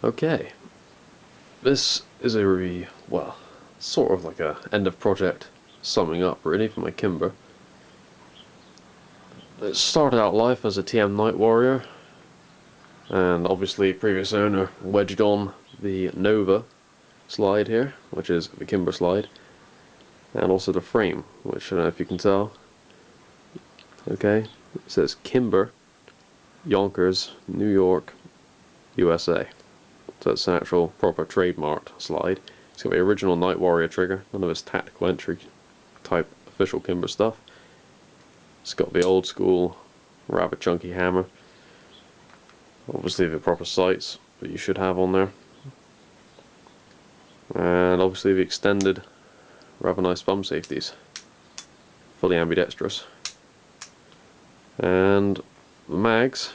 Okay, this is well, sort of like a end of project summing up really for my Kimber. It started out life as a TM Night Warrior, and obviously previous owner wedged on the Nova slide here, which is the Kimber slide, and also the frame, which I don't know if you can tell. Okay, it says Kimber, Yonkers, New York, USA. So it's an actual proper trademarked slide. It's got the original Night Warrior trigger, none of this tactical entry type official Kimber stuff. It's got the old school rather chunky hammer. Obviously the proper sights that you should have on there. And obviously the extended rather nice thumb safeties. Fully ambidextrous. And the mags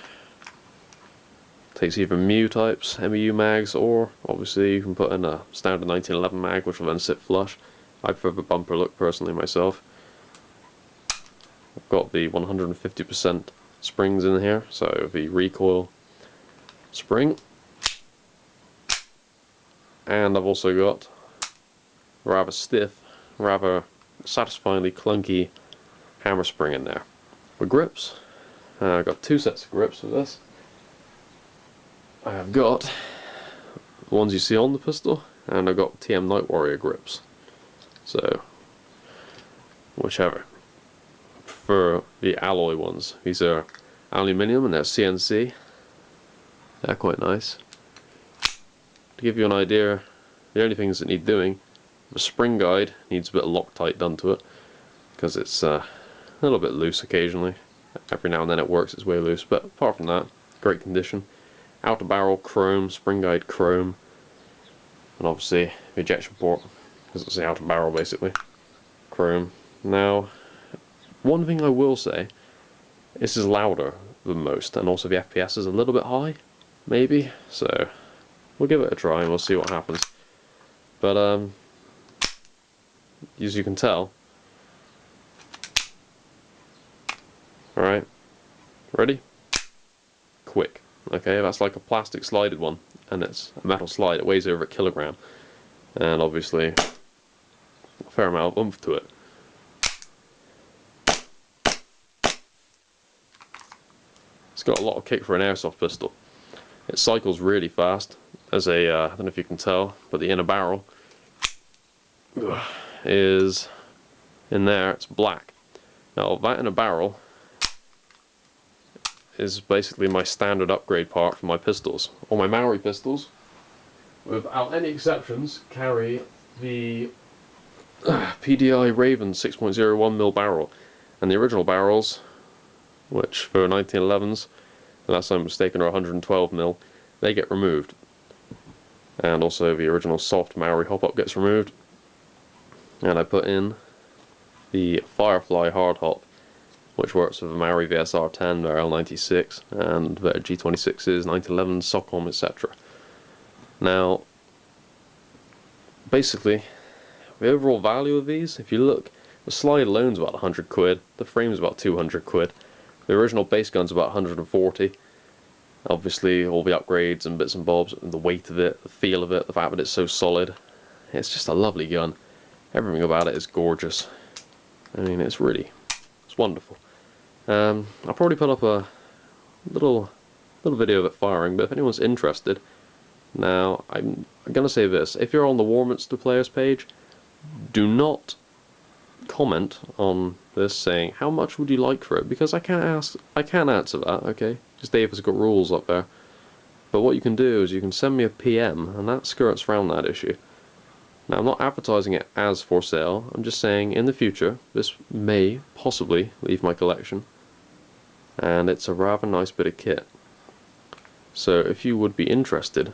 takes either Mu types, MEU mags, or obviously you can put in a standard 1911 mag which will then sit flush. I prefer the bumper look personally myself. I've got the 150% springs in here, so the recoil spring, and I've also got rather stiff, rather satisfyingly clunky hammer spring in there. For grips, I've got two sets of grips for this. I have got the ones you see on the pistol, and I've got TM Night Warrior grips. So, whichever. I prefer the alloy ones. These are aluminium and they're CNC. They're quite nice. To give you an idea, the only things that need doing, the spring guide needs a bit of Loctite done to it, because it's a little bit loose occasionally. Every now and then it works its way loose, but apart from that, great condition. Outer barrel chrome, spring guide chrome, and obviously the ejection port, because it's the outer barrel basically, chrome. Now, one thing I will say, this is louder than most, and also the FPS is a little bit high, maybe, so we'll give it a try and we'll see what happens. But as you can tell, alright, ready? Quick. Okay, that's like a plastic slided one, and it's a metal slide. It weighs over a kilogram, and obviously a fair amount of oomph to it. It's got a lot of kick for an airsoft pistol. It cycles really fast. As a, I don't know if you can tell, but the inner barrel is in there. It's black. Now that inner barrel is basically my standard upgrade part for my pistols. All my Maori pistols, without any exceptions, carry the PDI Raven 6.01mm barrel, and the original barrels, which for 1911s, unless I'm mistaken, are 112mm, they get removed. And also the original soft Maori hop-up gets removed, and I put in the Firefly hard hop, which works with the Maori VSR-10, their L96, and their G26s, 1911s, SOCOM, etc. Now, basically, the overall value of these, if you look, the slide alone's about 100 quid, the frame's about 200 quid, the original base gun's about 140. Obviously, all the upgrades and bits and bobs, and the weight of it, the feel of it, the fact that it's so solid. It's just a lovely gun. Everything about it is gorgeous. I mean, it's wonderful. I'll probably put up a little video of it firing, but if anyone's interested, now I'm gonna say this: if you're on the Warminster players page, do not comment on this saying how much would you like for it, because I can't answer that. Okay, because Dave has got rules up there. But what you can do is you can send me a PM, and that skirts around that issue. Now, I'm not advertising it as for sale, I'm just saying in the future this may possibly leave my collection, and it's a rather nice bit of kit. So if you would be interested,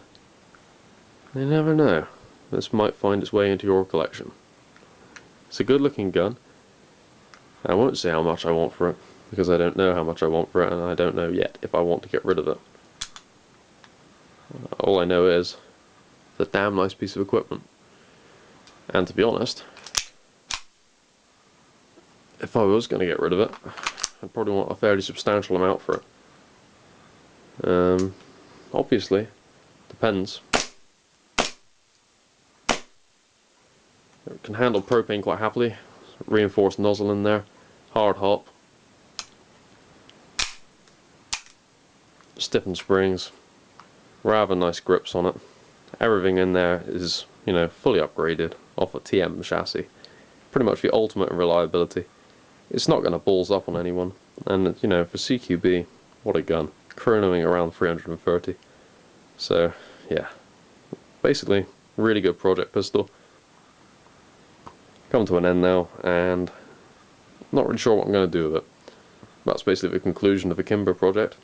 you never know, this might find its way into your collection. It's a good looking gun. I won't say how much I want for it, because I don't know how much I want for it, and I don't know yet if I want to get rid of it. All I know is it's a damn nice piece of equipment. And to be honest, if I was going to get rid of it, I'd probably want a fairly substantial amount for it. Obviously, depends can handle propane quite happily. Reinforced nozzle in there, hard hop, stiffened springs, rather nice grips on it. Everything in there is, you know, fully upgraded off a TM chassis. Pretty much the ultimate in reliability. It's not going to balls up on anyone, and you know, for CQB, what a gun. Chronoing around 330. So yeah, basically really good project pistol. Come to an end now, and not really sure what I'm going to do with it. That's basically the conclusion of the Kimber project.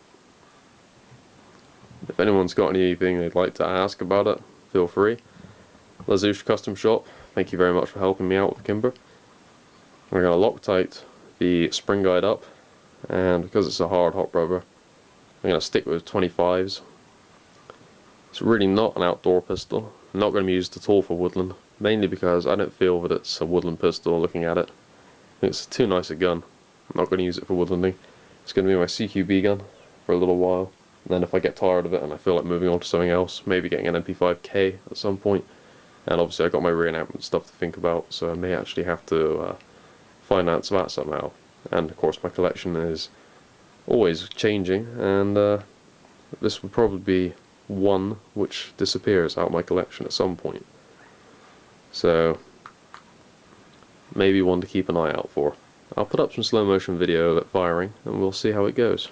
If anyone's got anything they'd like to ask about it, feel free. Lazouche Custom Shop, thank you very much for helping me out with Kimber. We're going to Loctite the spring guide up, and because it's a hard hot rubber, I'm going to stick with 25s. It's really not an outdoor pistol, not going to be used at all for woodland, mainly because I don't feel that it's a woodland pistol looking at it. I think it's too nice a gun. I'm not going to use it for woodlanding. It's going to be my CQB gun for a little while, and then if I get tired of it and I feel like moving on to something else, maybe getting an MP5K at some point. And obviously I got my reenactment stuff to think about, so I may actually have to finance that somehow. And of course my collection is always changing, and this would probably be one which disappears out of my collection at some point. So maybe one to keep an eye out for. I'll put up some slow motion video of it firing and we'll see how it goes.